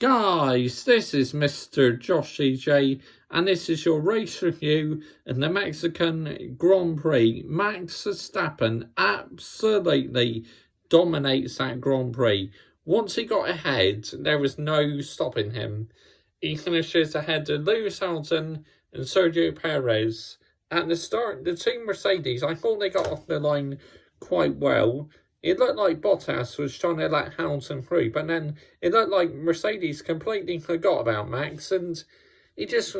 Guys, this is Mr. Joshy J, and this is your race review in the Mexican Grand Prix. Max Verstappen absolutely dominates that Grand Prix. Once he got ahead, there was no stopping him. He finishes ahead of Lewis Hamilton and Sergio Perez. At the start, the two Mercedes, I thought they got off the line quite well. It looked like Bottas was trying to let Hamilton through, but then it looked like Mercedes completely forgot about Max, and he just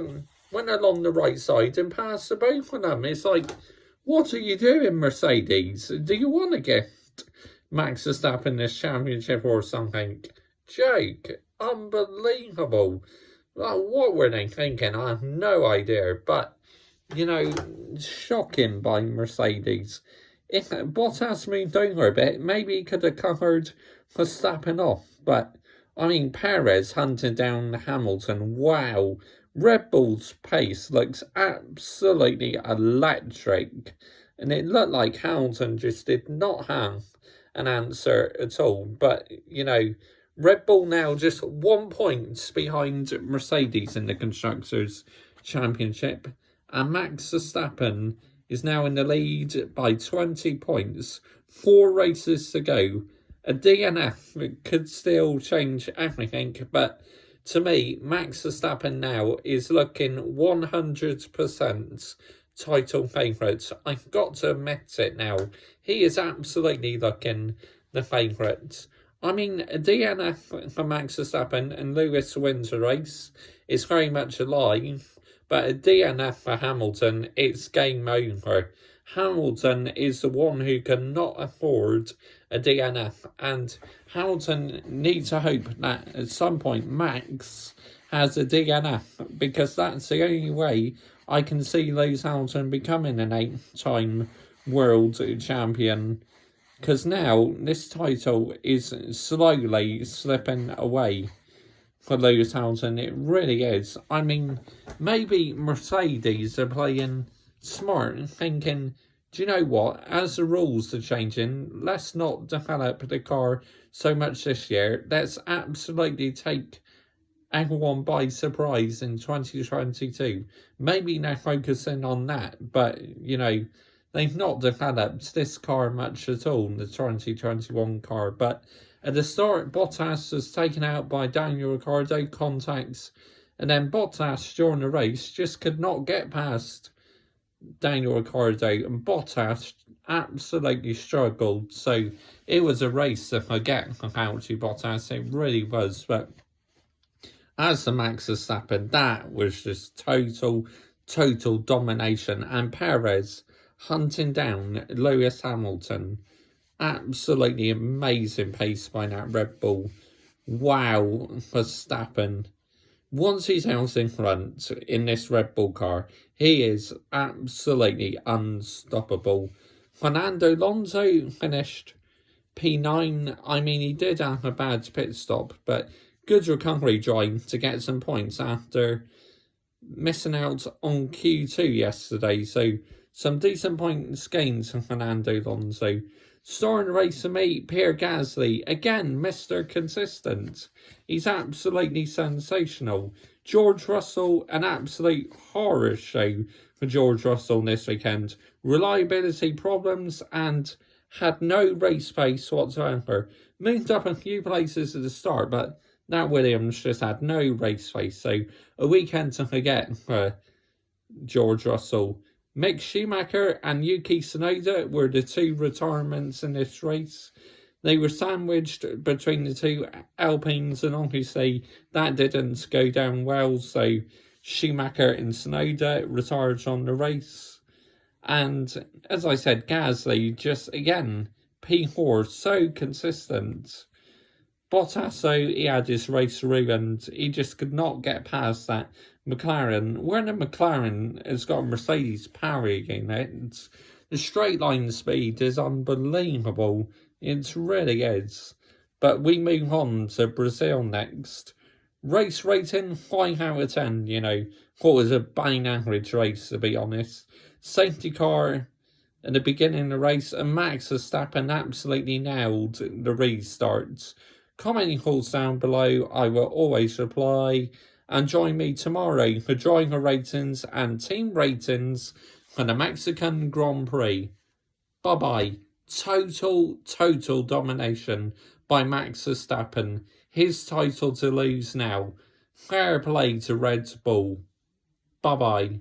went along the right side and passed the both of them. It's like, what are you doing, Mercedes? Do you want to gift Max Verstappen this championship or something? Joke. Unbelievable. Well, what were they thinking? I have no idea, but, shocking by Mercedes. If Bottas moved over a bit, maybe he could have covered Verstappen off. But, Perez hunting down Hamilton. Wow. Red Bull's pace looks absolutely electric. And it looked like Hamilton just did not have an answer at all. But, Red Bull now just 1 point behind Mercedes in the Constructors' Championship. And Max Verstappen is now in the lead by 20 points. 4 races to go. A DNF could still change everything, but to me, Max Verstappen now is looking 100% title favourite. I've got to admit it now. He is absolutely looking the favourite. A DNF for Max Verstappen and Lewis wins the race is very much alive. But a DNF for Hamilton, it's game over. Hamilton is the one who cannot afford a DNF. And Hamilton needs to hope that at some point Max has a DNF. Because that's the only way I can see Lewis Hamilton becoming an 8-time world champion. Because now this title is slowly slipping away for Lewis Hamilton. It really is. Maybe Mercedes are playing smart and thinking, do you know what? As the rules are changing, let's not develop the car so much this year. Let's absolutely take everyone by surprise in 2022. Maybe they're focusing on that, but, they've not developed this car much at all, the 2021 car, but at the start, Bottas was taken out by Daniel Ricciardo, contacts, and then Bottas during the race just could not get past Daniel Ricciardo, and Bottas absolutely struggled. So it was a race to forget about to Bottas, it really was. But as the Max Verstappen, that was just total domination, and Perez hunting down Lewis Hamilton. Absolutely amazing pace by that Red Bull. Wow, Verstappen. Once he's out in front in this Red Bull car, he is absolutely unstoppable. Fernando Alonso finished P9. He did have a bad pit stop, but good recovery drive to get some points after missing out on Q2 yesterday. So some decent points gained from Fernando Alonso. Starting the race for me, Pierre Gasly, again, Mr. Consistent. He's absolutely sensational. George Russell, an absolute horror show for George Russell this weekend. Reliability problems and had no race pace whatsoever. Moved up a few places at the start, but that Williams just had no race pace. So a weekend to forget for George Russell. Mick Schumacher and Yuki Tsunoda were the two retirements in this race. They were sandwiched between the two Alpines, and obviously that didn't go down well, so Schumacher and Tsunoda retired on the race. And as I said, Gasly just, again, P4, so consistent. Bottas, so he had his race ruined. He just could not get past that McLaren. When a McLaren has got a Mercedes powering in it, the straight line speed is unbelievable. It really is. But we move on to Brazil next. Race rating, 5 out of 10, Thought it was a bang average race, to be honest. Safety car at the beginning of the race, and Max Verstappen absolutely nailed the restarts. Comment your thoughts down below. I will always reply. And join me tomorrow for driver ratings and team ratings for the Mexican Grand Prix. Bye-bye. Total domination by Max Verstappen. His title to lose now. Fair play to Red Bull. Bye-bye.